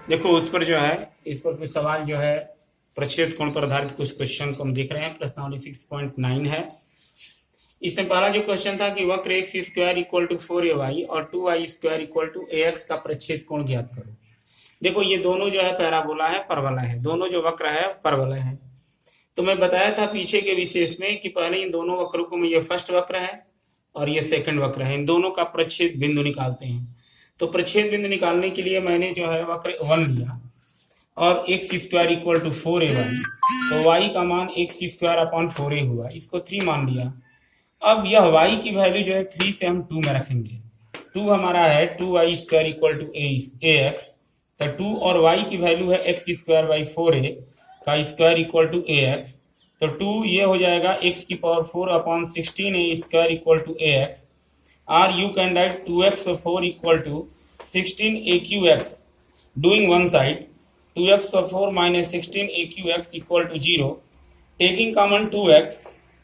देखो उस पर जो है, इस पर कुछ सवाल जो है प्रक्षेप कोण पर आधारित कुछ क्वेश्चन को हम देख रहे हैं। प्रश्नावली 6.9 है। इसमें पहला जो क्वेश्चन था कि वक्र x square equal to 4ay और 2y square equal to ax का प्रक्षेप कोण ज्ञात करो। देखो ये दोनों जो है पैराबोला है, परवलय है, दोनों जो वक्र है परवलय है। तो मैं बताया था पीछे के विशेष में कि पहले इन दोनों वक्रों को, ये फर्स्ट वक्र है और ये सेकंड वक्र है, इन दोनों का प्रच्छेद बिंदु निकालते हैं। तो प्रच्छेद बिंदु निकालने के लिए मैंने जो है वक्र 1 लिया और x square equal to 4ay, तो y का मान एक्स स्क्वायर अपॉन 4a हुआ, इसको 3 मान लिया। अब यह y की वैल्यू जो है 3 से हम 2 में रखेंगे। 2 हमारा है 2y square equal to ax, तो 2 और y की वैल्यू है एक्स स्क्वायर बाई 4a का स्क्वायर इक्वल टू ax, तो 2 ये हो जाएगा x की power 4 upon 16a square equal to ax, और यू कैन राइट 2x पर 4 equal to 16aqx, doing one side 2x पर 4 minus 16aqx equal to 0. Taking common 2x,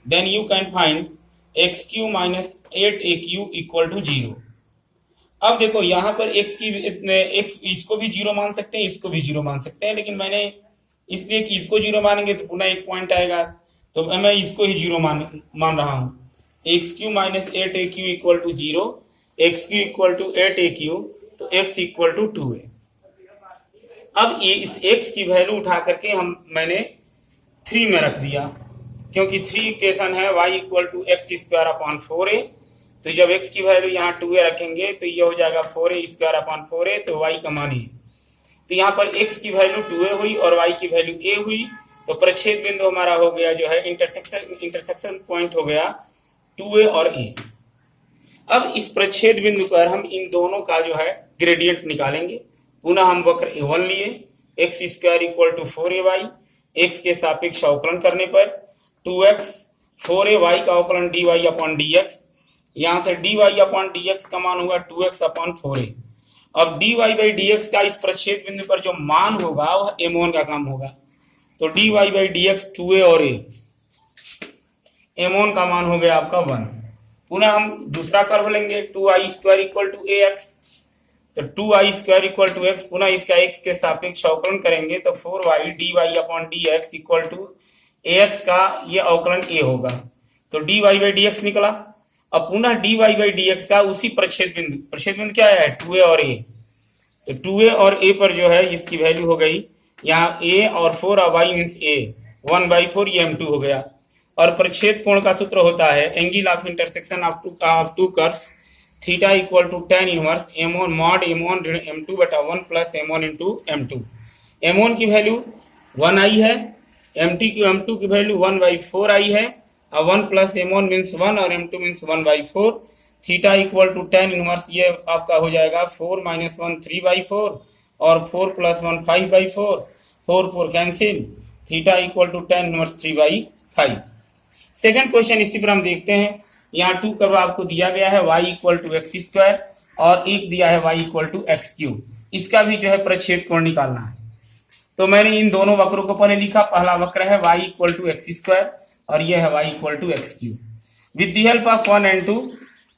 then you can find x cube minus 8aq equal to 0. अब देखो यहाँ पर x इसको भी 0 मान सकते हैं, इसको भी 0 मान सकते हैं, लेकिन मैंने इसलिए कि इसको 0 मानेंगे तो पुनः एक पॉइंट आएगा, तो मैं इसको ही 0 मान रहा हूँ। X q minus 8aq equal to 0, x q equal to 8aq, तो x इक्वल टू 2 है। अब ये इस x की वैल्यू उठा करके मैंने 3 में रख दिया, क्योंकि 3 इक्वेशन है y equal to x square upon 4a, तो जब x की वैल्यू यहाँ 2a रखेंगे तो ये हो जाएगा 4a स्क्वायर अपॉन 4a, तो y का मान ही, तो यहाँ पर x की वैल्यू 2a हुई और y की वैल्यू a हुई, तो प्रच्छेद बिंदु हमारा हो गया जो है इंटरसेक्शन पॉइंट हो गया 2a और a। अब इस प्रच्छेद बिंदु पर हम इन दोनों का जो है ग्रेडियंट निकालेंगे। पुनः हम वक्र a1 लिए, x square equal to 4ay, एक्स के सापेक्ष अवकलन करने पर 2x 4a y का अवकलन dy अपॉन dx, यहां से dy अपॉन dx का मान होगा 2x अपॉन 4a। अब dy बाई dx का इस प्रच्छेद बिंदु पर जो मान होगा वह m1 का काम होगा, तो dy बाई dx 2a और a, m1 का मान हो गया आपका 1। पुनः हम दूसरा कर्व लेंगे 2i square equal to ax, तो 2i square equal to x, पुनः इसका x के सापेक्ष अवकलन करेंगे तो 4y dy upon dx equal to ax का ये अवकलन a होगा, तो dy बाई dx निकला। अब पुनः dy बाई dx का उसी प्रच्छेद बिंदु क्या है 2a और a, तो 2a और a पर जो है इसकी वैल्यू हो गई यहाँ a और 4 और y मीन्स a, 1/4 ये m2 हो गया। और प्रच्छेद कोण का सूत्र होता है angle of intersection of two curves theta equal to tan inverse m1 mod m1 m2 बटा 1 plus m1 into m2। m1 की वैल्यू 1 आई है, m2 की वैल्यू 1/4 आई है, और 1 प्लस m1 मीन्स 1 और m2 means 1/4। Theta equal to tan inverse ये आपका हो जाएगा 4 माइनस 1 3/4 और 4 plus 1 5/4, 4 cancel, theta equal to tan inverse 3/5। Second question इसी पर हम देखते हैं। यहाँ 2 कर्व आपको दिया गया है y equal to x square और एक दिया है y equal to x cube, इसका भी जो है प्रच्छेद कोण निकालना है। तो मैंने इन दोनों वक्रों को पहले लिखा, पहला वक्र है y equal to x square और यह है y equal to x cube. With the help of 1 and 2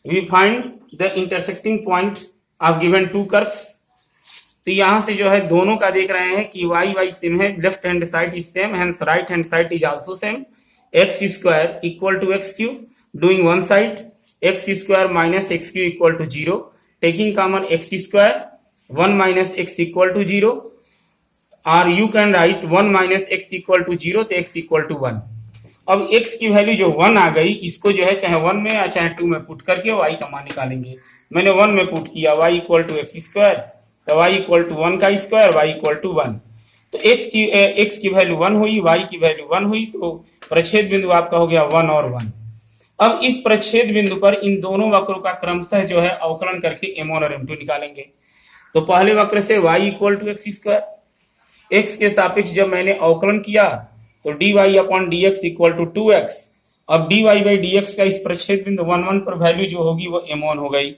we find the intersecting point of given 2 curves. तो यहाँ से जो है दोनों का देख रहे हैं कि y सेम है, left hand side is same, hence right hand side is also same. X square equal to x cube, doing one side x square minus x cube equal to 0, taking common x square 1 minus x equal to 0, or you can write 1 minus x equal to 0, तो x equal to 1। अब x की value जो 1 आ गई, इसको जो है चाहे 1 में या चाहे 2 में पुट करके y का मान निकालेंगे। मैंने 1 में पुट किया, y equal to x square, तो y इक्वल टू 1 का स्क्वायर, y इक्वल टू 1, तो x की वैल्यू 1 हुई, y की वैल्यू 1 हुई, तो प्रच्छेद बिंदु आपका हो गया 1 और 1। अब इस प्रच्छेद बिंदु पर इन दोनों वक्रों का क्रमशः जो है अवकलन करके m1 और m2 निकालेंगे। तो पहले वक्र से y equal to x square, x के सापेक्ष जब मैंने अवकलन किया तो dy upon dx equal to 2x। अब dy बाई dx का इस प्रच्छेद बिंदु 1 1 पर वैल्यू जो होगी वो m1 हो गई।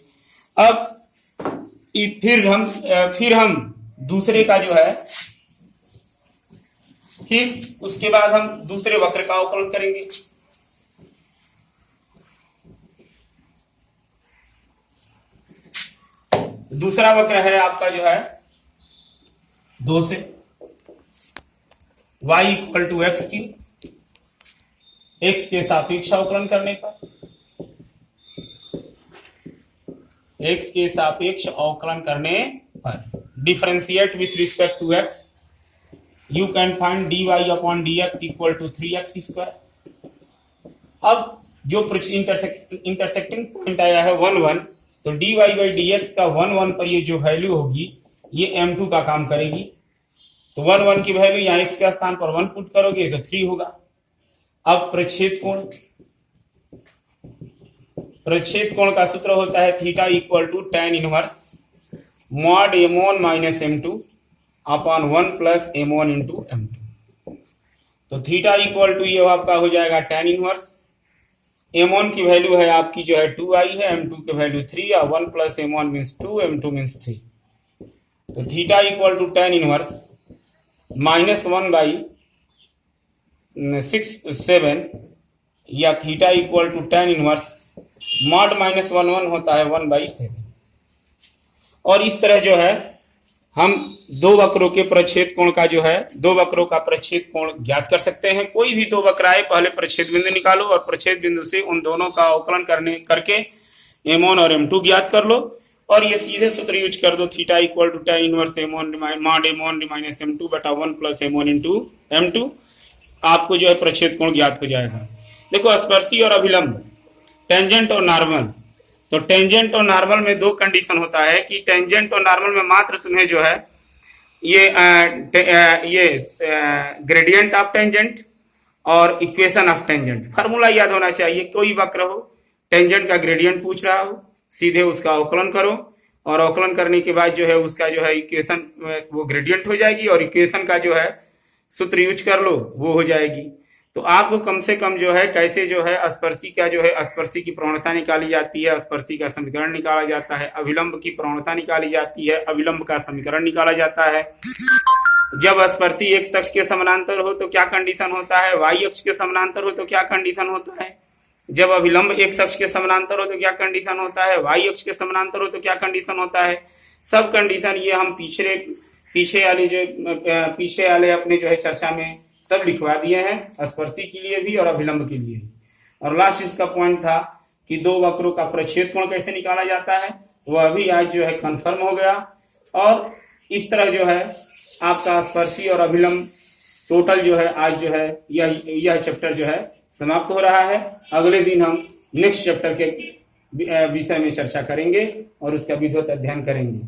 अब फिर हम दूसरे का जो है, फिर उसके बाद हम दूसरे वक्र का अवकलन करेंगे। दूसरा वक्र है आपका जो है 2 से, y equal to x cube, x के सापेक्ष अवकलन करने पर, x के सापेक्ष अवकलन करने पर differentiate with respect to x, you can find dy upon dx equal to 3x square. अब जो इंटरसेक्टिंग पॉइंट आया है 1 1, तो dy बाई dx का 1 1 पर ये जो वैल्यू होगी ये m2 का काम करेगी। तो 1 1 की वैल्यू यहाँ x के स्थान पर 1 पुट करोगे तो 3 होगा। अब प्रच्छेद कोण का सूत्र होता है theta equal to tan inverse mod m1 minus m2 upon 1 plus m1 into m2। तो थीटा इक्वल टू ये आपका हो जाएगा tan इनवर्स, m1 की वैल्यू है आपकी जो है 2i है, m2 की वैल्यू 3 है, 1 plus m1 means 2, m2 means 3। तो theta equal to tan inverse minus 1 by 7 या theta equal to tan inverse mod minus 1 1 होता है 1 बाई 7। और इस तरह जो है हम दो वक्रों के प्रच्छेद कोण का जो है, दो वक्रों का प्रच्छेद कोण ज्ञात कर सकते हैं। कोई भी दो वक्र आए पहले प्रच्छेद बिंदु निकालो और प्रच्छेद बिंदु से उन दोनों का अवकलन करके m1 और m2 ज्ञात कर लो और ये सीधे सूत्र यूज कर दो theta equal to tan inverse m1 mod m1 minus m2 बटा 1 प्लस m1 इंटू m2। आपको जो है प्रच्छेद कोण ज्ञात हो जाएगा। देखो स्पर्शी और अभिलंब, टेंजेंट और नॉर्मल। तो टेंजेंट और नॉर्मल में दो कंडीशन होता है कि टेंजेंट और नॉर्मल में मात्र तुम्हें जो है ये ग्रेडियंट ऑफ टेंजेंट और इक्वेशन ऑफ टेंजेंट फार्मूला याद होना चाहिए। कोई वक्र हो, टेंजेंट का ग्रेडियंट पूछ रहा हो, सीधे उसका अवकलन करो और अवकलन करने के बाद जो है उसका जो है इक्वेशन वो ग्रेडियंट हो जाएगी और इक्वेशन का जो है सूत्र यूज कर लो वो हो जाएगी। तो आपको कम से कम जो है कैसे जो है स्पर्शी का जो है स्पर्शी की प्रवणता निकाली जाती है, स्पर्शी का समीकरण निकाला जाता है, अभिलंब की प्रवणता निकाली जाती है, अभिलंब का समीकरण निकाला जाता है। जब स्पर्शी एक अक्ष के समानांतर हो तो क्या कंडीशन होता है, वाई अक्ष के समानांतर हो तो क्या कंडीशन होता है, जब अभिलंब एक अक्ष के समानांतर हो तो क्या कंडीशन होता है, वाई अक्ष के समानांतर हो तो क्या कंडीशन होता है। सब कंडीशन ये हम पीछे वाले अपने जो है चर्चा में सब लिखवा दिए हैं, स्पर्शी के लिए भी और अभिलंब के लिए। और लास्ट इसका पॉइंट था कि दो वक्रों का प्रच्छेद कोण कैसे निकाला जाता है, वो अभी आज जो है कंफर्म हो गया। और इस तरह जो है आपका स्पर्शी और अभिलंब टोटल जो है आज जो है यह चैप्टर जो है समाप्त हो रहा है। अगले दिन हम नेक्स्ट चैप्टर के विषय में चर्चा करेंगे और उसका विधिवत अध्ययन करेंगे।